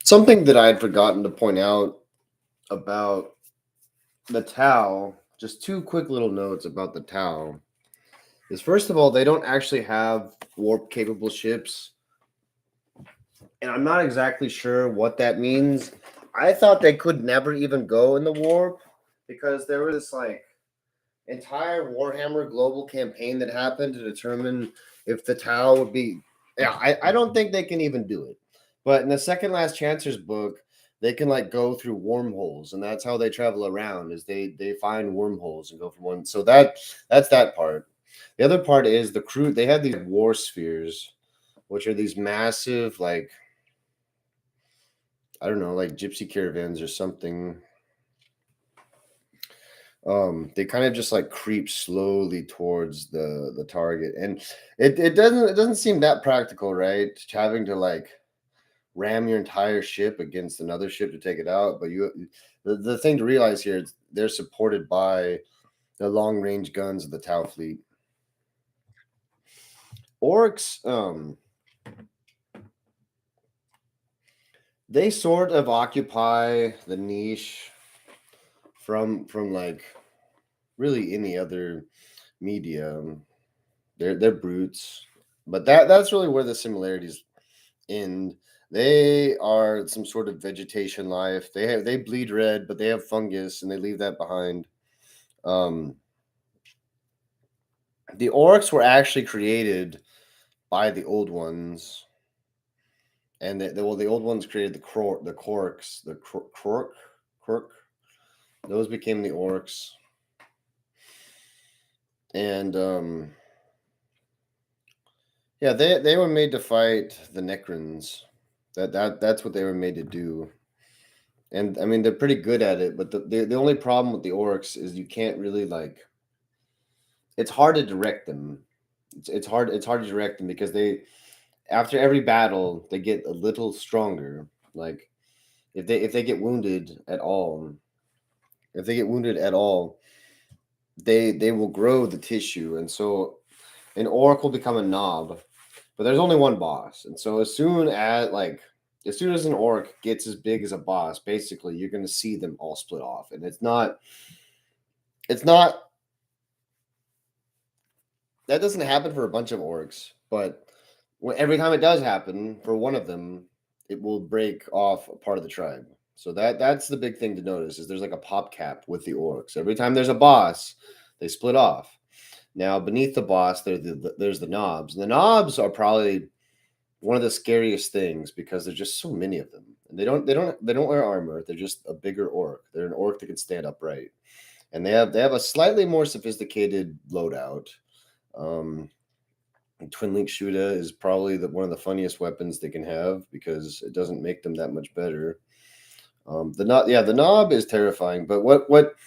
Something that I had forgotten to point out about the Tau, just two quick little notes about the Tau, is first of all, they don't actually have warp capable ships. And I'm not exactly sure what that means. I thought they could never even go in the warp because there was this like entire Warhammer global campaign that happened to determine if the Tau would be. Yeah, I don't think they can even do it. But in the second last Chancer's book, they can like go through wormholes, and that's how they travel around. Is they find wormholes and go from one. So that's that part. The other part is the crew. They had these war spheres, which are these massive like I don't know, like gypsy caravans or something. They kind of just like creep slowly towards the target, and it doesn't seem that practical, right? Having to like ram your entire ship against another ship to take it out. But the thing to realize here is they're supported by the long range guns of the Tau fleet. Orcs, they sort of occupy the niche from like really any other medium. They're brutes, but that's really where the similarities end. They are some sort of vegetation life. They bleed red, but they have fungus and they leave that behind. Um, the orcs were actually created by the old ones, and the old ones created the corks, Krok. Those became the orcs, and yeah, they were made to fight the Necrons. That's what they were made to do. And I mean they're pretty good at it, but the only problem with the orcs is you can't really like. It's hard to direct them. It's hard to direct them because they after every battle they get a little stronger. Like if they get wounded at all, if they get wounded at all, they will grow the tissue, and so an orc will become a knob. But there's only one boss, and so as soon as an orc gets as big as a boss, basically you're going to see them all split off, and it's not that doesn't happen for a bunch of orcs, but every time it does happen for one of them, it will break off a part of the tribe. So that's the big thing to notice is there's like a pop cap with the orcs. Every time there's a boss, they split off. Now beneath the boss, there's the knobs. And the knobs are probably one of the scariest things because there's just so many of them. And they don't wear armor. They're just a bigger orc. They're an orc that can stand upright. And they have a slightly more sophisticated loadout. Um, Twin Link Shooter is probably one of the funniest weapons they can have because it doesn't make them that much better. The knob is terrifying, but what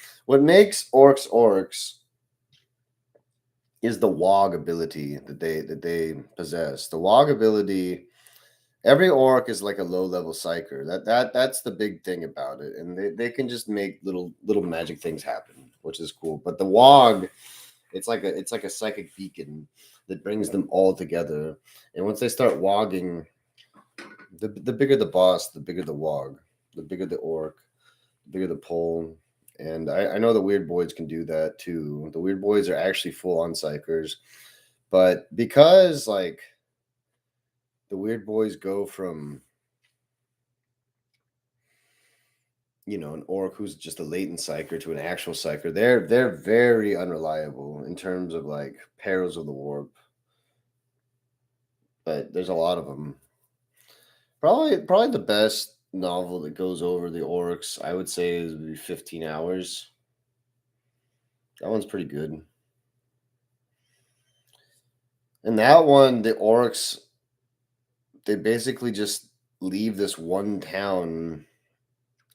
makes orcs is the wog ability that they possess. The wog ability, every orc is like a low level psyker. That's the big thing about it, and they can just make little magic things happen, which is cool. But the wog, it's like a psychic beacon that brings them all together. And once they start wogging, the bigger the boss, the bigger the wog, the bigger the orc, the bigger the pole. And I know the weird boys can do that too. The weird boys are actually full on psychers, but because like the weird boys go from an orc who's just a latent psyker to an actual psyker, they're very unreliable in terms of like perils of the warp. But there's a lot of them. Probably the best novel that goes over the orcs, I would say, is 15 hours. That one's pretty good. And that one, the orcs, they basically just leave this one town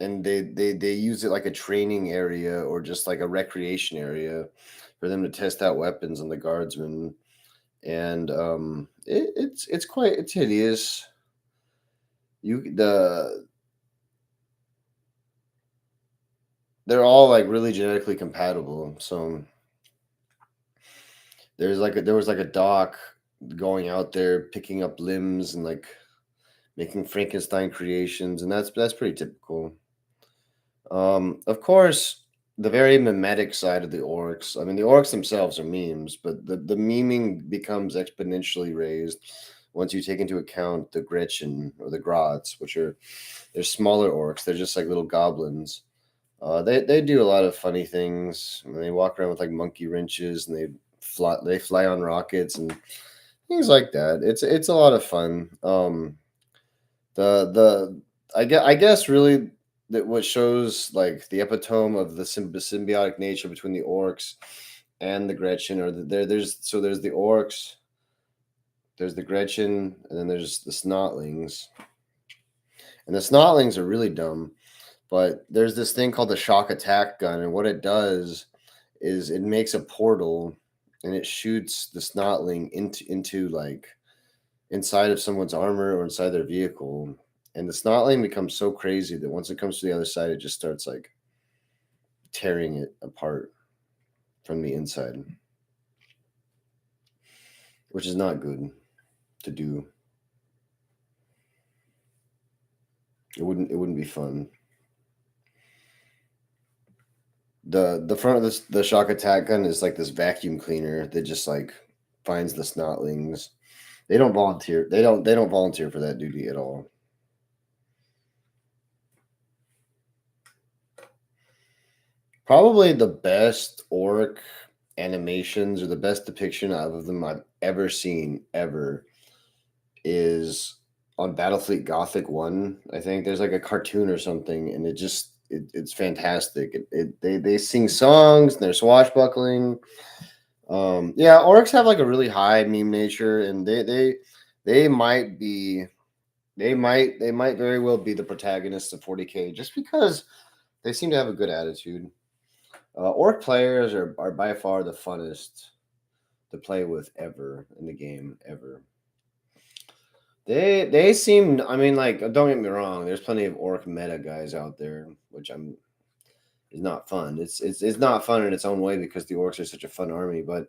and they use it like a training area or just like a recreation area for them to test out weapons on the guardsmen. And it's hideous. They're all like really genetically compatible. So there was like a doc going out there picking up limbs and like making Frankenstein creations, and that's pretty typical. Of course, the very mimetic side of the orcs. I mean, the orcs themselves are memes, but the memeing becomes exponentially raised once you take into account the Gretchen or the Grots, which are they're smaller orcs. They're just like little goblins. They do a lot of funny things. I mean, they walk around with like monkey wrenches, and they fly on rockets and things like that. It's a lot of fun. The I guess really that what shows like the epitome of the symbiotic nature between the orcs and the Gretchen, or there's the orcs, there's the Gretchen, and then there's the snotlings. And the snotlings are really dumb, but there's this thing called the shock attack gun, and what it does is it makes a portal and it shoots the snotling into like inside of someone's armor or inside their vehicle. And the snotling becomes so crazy that once it comes to the other side, it just starts like tearing it apart from the inside, which is not good to do. It wouldn't be fun. The front of the shock attack gun is like this vacuum cleaner that just like finds the snotlings. They don't volunteer. They don't volunteer for that duty at all. Probably the best orc animations or the best depiction of them I've ever seen ever is on Battlefleet Gothic 1. I think there's like a cartoon or something, and it's fantastic. They sing songs and they're swashbuckling. Yeah, orcs have like a really high meme nature, and they might be they might very well be the protagonists of 40K just because they seem to have a good attitude. Orc players are by far the funnest to play with ever in the game ever. They seem. I mean, like, don't get me wrong. There's plenty of orc meta guys out there, which I'm is not fun. It's not fun in its own way because the orcs are such a fun army. But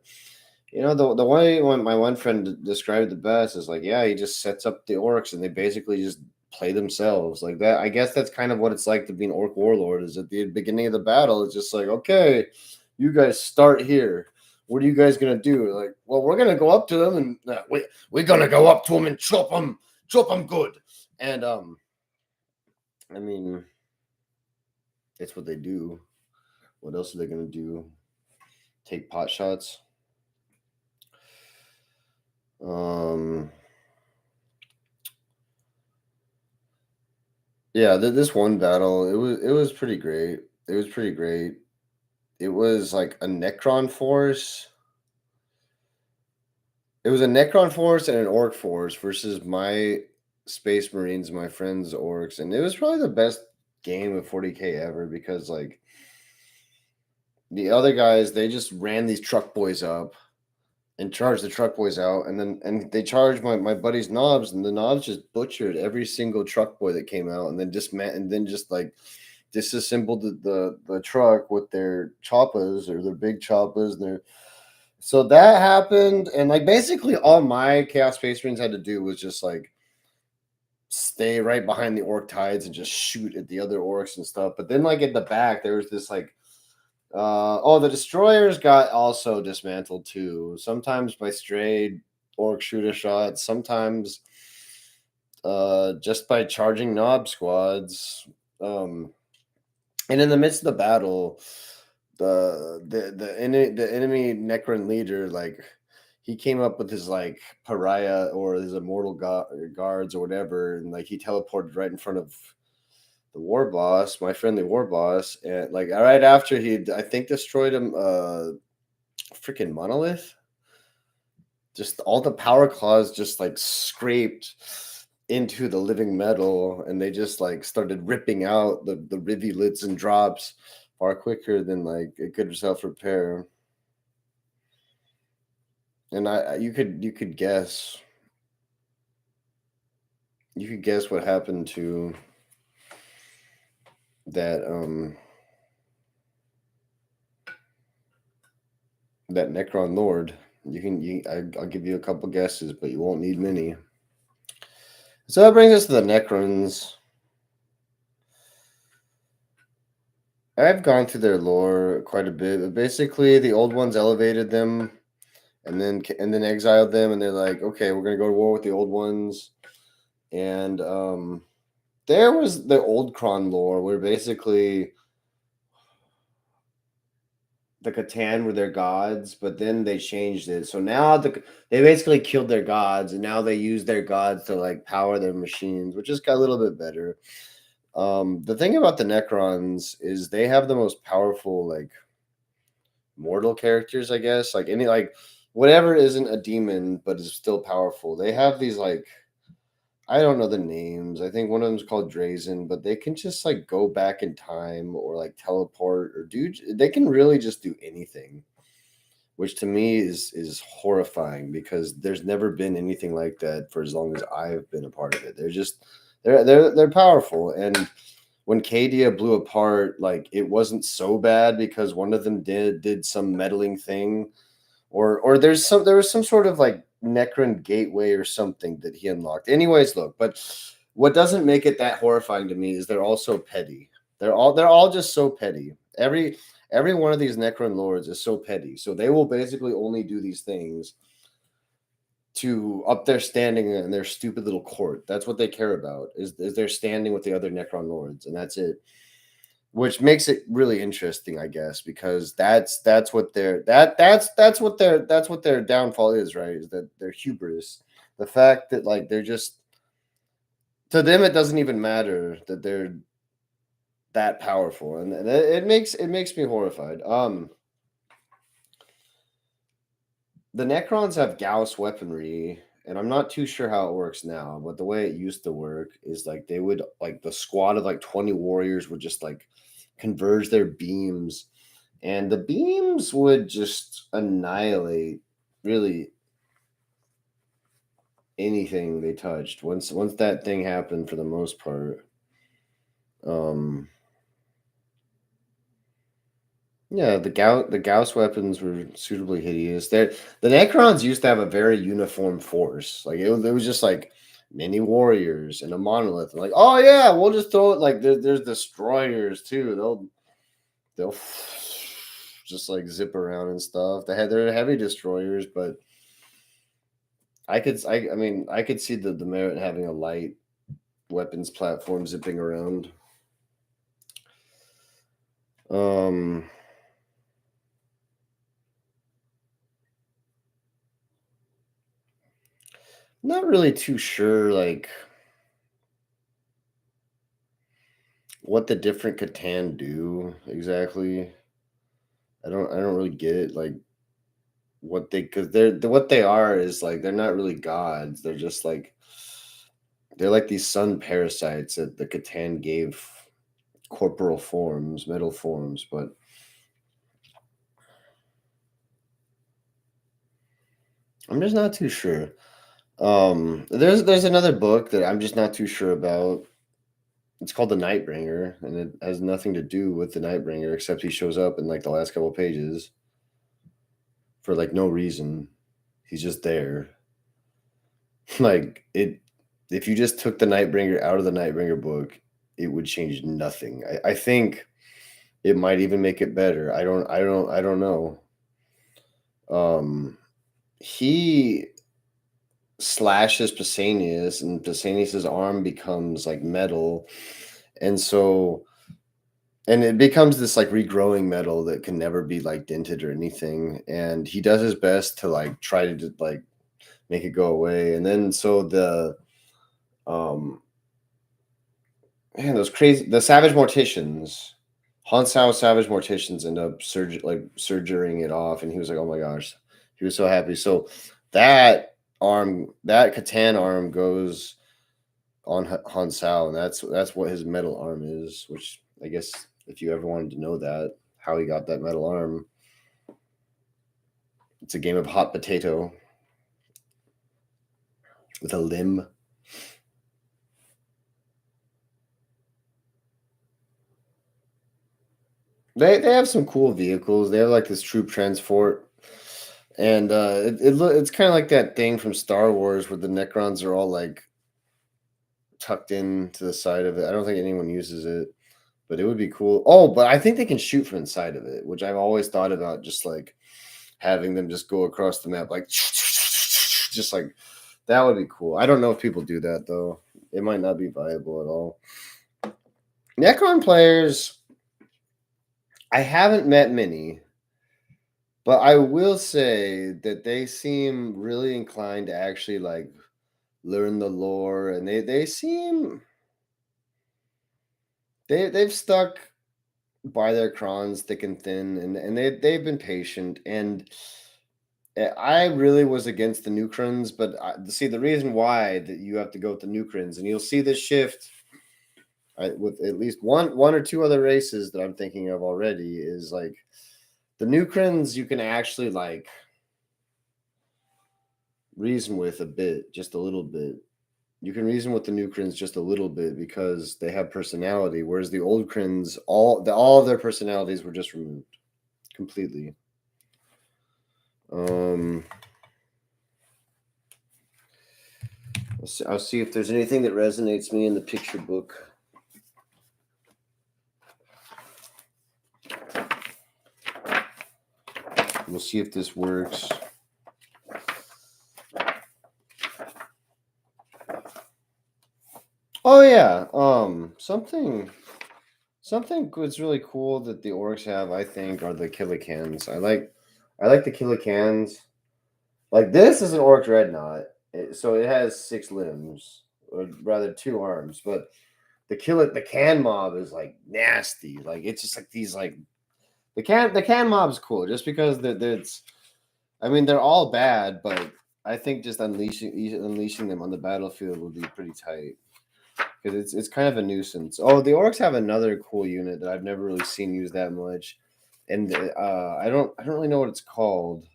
the way my one friend described it the best is like, yeah, he just sets up the orcs and they basically just play themselves like that. I guess that's kind of what it's like to be an orc warlord. Is at the beginning of the battle, it's just like, okay, you guys start here. What are you guys gonna do? Like, well, we're gonna go up to them and we're gonna go up to them and chop them good. And I mean, it's what they do. What else are they gonna do? Take pot shots? Um, yeah, this one battle, it was pretty great. It was pretty great. It was like a Necron force. It was a Necron force and an Orc force versus my Space Marines, my friends' Orcs, and it was probably the best game of 40K ever because like the other guys, they just ran these truck boys up and charged the truck boys out, and they charged my buddy's knobs, and the knobs just butchered every single truck boy that came out, and then just like disassembled the truck with their choppas or their big choppas and their. So that happened, and like basically all my Chaos Space Marines had to do was just like stay right behind the orc tides and just shoot at the other orcs and stuff. But then like at the back, there was this like the destroyers got also dismantled too. Sometimes by strayed orc shooter shots, sometimes just by charging knob squads. And in the midst of the battle, the enemy Necron leader, like he came up with his like pariah or his immortal guards or whatever, and like he teleported right in front of the war boss, my friendly war boss, and like right after he, I think, destroyed him, freaking monolith. Just all the power claws just like scraped into the living metal, and they just like started ripping out the rivulets and drops far quicker than like it could self repair. And you could guess what happened to that Necron Lord. I'll give you a couple guesses, but you won't need many. So that brings us to the Necrons. I've gone through their lore quite a bit. But basically, the old ones elevated them, and then exiled them, and they're like, okay, we're gonna go to war with the old ones. And there was the old Kron lore, where basically the Catan were their gods, but then they changed it. So now they basically killed their gods, and now they use their gods to like power their machines, which just got a little bit better. The thing about the Necrons is they have the most powerful like mortal characters, I guess. Like any like whatever isn't a demon but is still powerful. They have these like I don't know the names. I think one of them is called Drazen, but they can just like go back in time or like teleport or do they can really just do anything, which to me is horrifying because there's never been anything like that for as long as I've been a part of it. They're just they're powerful. And when Cadia blew apart, like it wasn't so bad because one of them did some meddling thing, or there was some sort of like Necron gateway or something that he unlocked. Anyways, look, but what doesn't make it that horrifying to me is they're all so petty. They're all just so petty. Every one of these Necron lords is so petty. So they will basically only do these things to up their standing in their stupid little court. That's what they care about is their standing with the other Necron lords, and that's it. Which makes it really interesting, I guess, because that's what that's what their downfall is, right? Is that their hubris, the fact that like they're just to them it doesn't even matter that they're that powerful, and it makes me horrified. The Necrons have Gauss weaponry, and I'm not too sure how it works now, but the way it used to work is like they would like the squad of like 20 warriors would just like converge their beams, and the beams would just annihilate really anything they touched. Once that thing happened for the most part. Um Yeah, the Gauss weapons were suitably hideous. The Necrons used to have a very uniform force. Like it was just like many warriors and a monolith. And like, oh yeah, we'll just throw it. Like there's destroyers too. They'll just like zip around and stuff. They're heavy destroyers, but I could see the merit in having a light weapons platform zipping around. Um, Not really too sure like what the different Catan do exactly. I don't really get it like what they because what they are is like they're not really gods. They're like these sun parasites that the Catan gave corporal forms, metal forms, but I'm just not too sure. There's another book that I'm just not too sure about. It's called The Nightbringer, and it has nothing to do with the Nightbringer except he shows up in like the last couple pages for like no reason. He's just there. Like it if you just took the Nightbringer out of the Nightbringer book, it would change nothing. I think it might even make it better. I don't know. Um he slashes Pausanias, and Pausanias's arm becomes like metal. And so and it becomes this like regrowing metal that can never be like dented or anything. And he does his best to like try to like make it go away. And then so the um man, those crazy the Savage Morticians, Hansau Savage Morticians end up surgering it off, and he was like, "Oh my gosh," he was so happy. So that Catan arm goes on Hansau, and that's what his metal arm is. Which I guess if you ever wanted to know that how he got that metal arm, it's a game of hot potato with a limb. They have some cool vehicles. They have like this troop transport, and it's kind of like that thing from Star Wars where the Necrons are all like tucked in to the side of it. I don't think anyone uses it, but it would be cool. Oh, but I think they can shoot from inside of it, which I've always thought about, just like having them just go across the map, like just like that would be cool. I don't know if people do that though. It might not be viable at all. Necron players, I haven't met many, but I will say that they seem really inclined to actually like learn the lore, and they seem they've stuck by their crons thick and thin, and they've been patient. And I really was against the new Crons, but see the reason why that you have to go with the new Crons, and you'll see this shift with at least one or two other races that I'm thinking of already, is like the new Crons you can actually like reason with a bit, just a little bit. You can reason with the new Crons just a little bit because they have personality, whereas the old Crons, all of their personalities were just removed completely. I'll see if there's anything that resonates me in the picture book. We'll see if this works. Oh yeah, something was really cool that the Orks have, I think, are the Killicans. I like the Killicans. Like this is an Orc dreadnought, so it has 6 limbs, or rather 2 arms. But the can mob is like nasty. Like it's just like these like the can mob's cool just because it's. I mean, they're all bad, but I think just unleashing them on the battlefield would be pretty tight. Because it's kind of a nuisance. Oh, the Orcs have another cool unit that I've never really seen used that much, and I don't really know what it's called,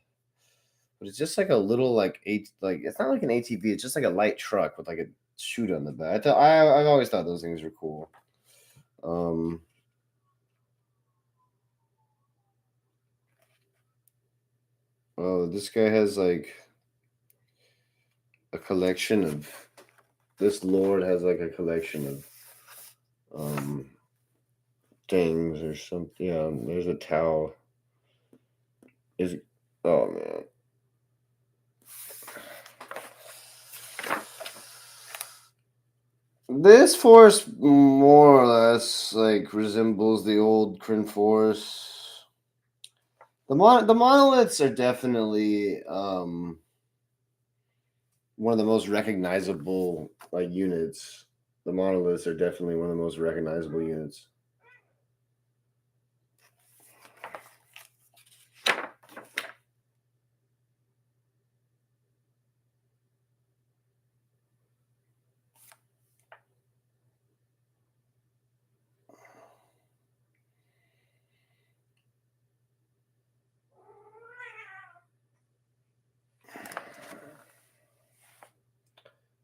but it's just like a little like it's not like an ATV. It's just like a light truck with like a chute on the back. I've always thought those things were cool. Oh, this guy has like a collection of. This lord has like a collection of things or something. Yeah, there's a towel. Is oh man. This force more or less like resembles the old Kryn force. The monoliths are definitely one of the most recognizable like units. The monoliths are definitely one of the most recognizable units.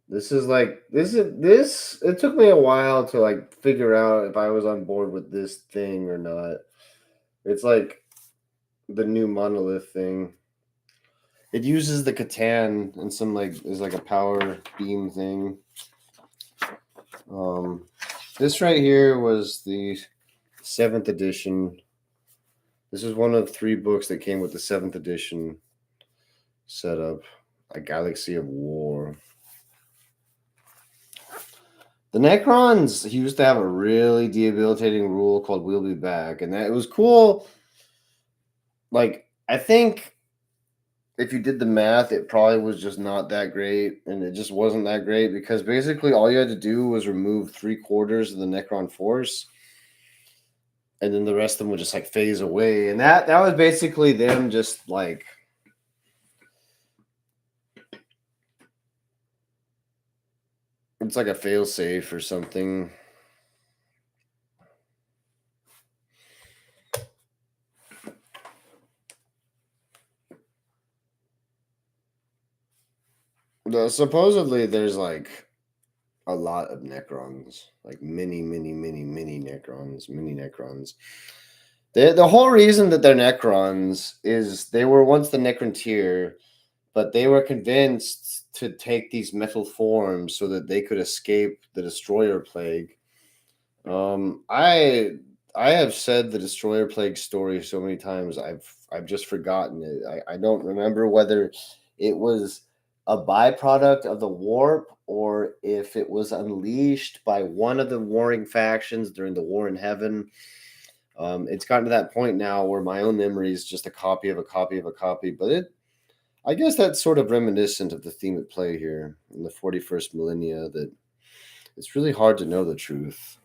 This it took me a while to like figure out if I was on board with this thing or not. It's like the new monolith thing. It uses the Catan and some like is like a power beam thing. This right here was the 7th edition. This is one of 3 books that came with the 7th edition setup, A Galaxy of War. The Necrons used to have a really debilitating rule called "We'll be back," and that it was cool. Like I think if you did the math, it probably was just not that great, and it just wasn't that great because basically all you had to do was remove 3/4 of the Necron force, and then the rest of them would just like phase away, and that was basically them just like. It's like a failsafe or something. Supposedly, there's like a lot of Necrons, like many Necrons. The whole reason that they're Necrons is they were once the Necron tier, but they were convinced to take these metal forms so that they could escape the destroyer plague. Um, I I have said the destroyer plague story so many times I've just forgotten it. I don't remember whether it was a byproduct of the warp or if it was unleashed by one of the warring factions during the war in heaven. It's gotten to that point now where my own memory is just a copy of a copy of a copy, but it I guess that's sort of reminiscent of the theme at play here in the 41st millennia, that it's really hard to know the truth.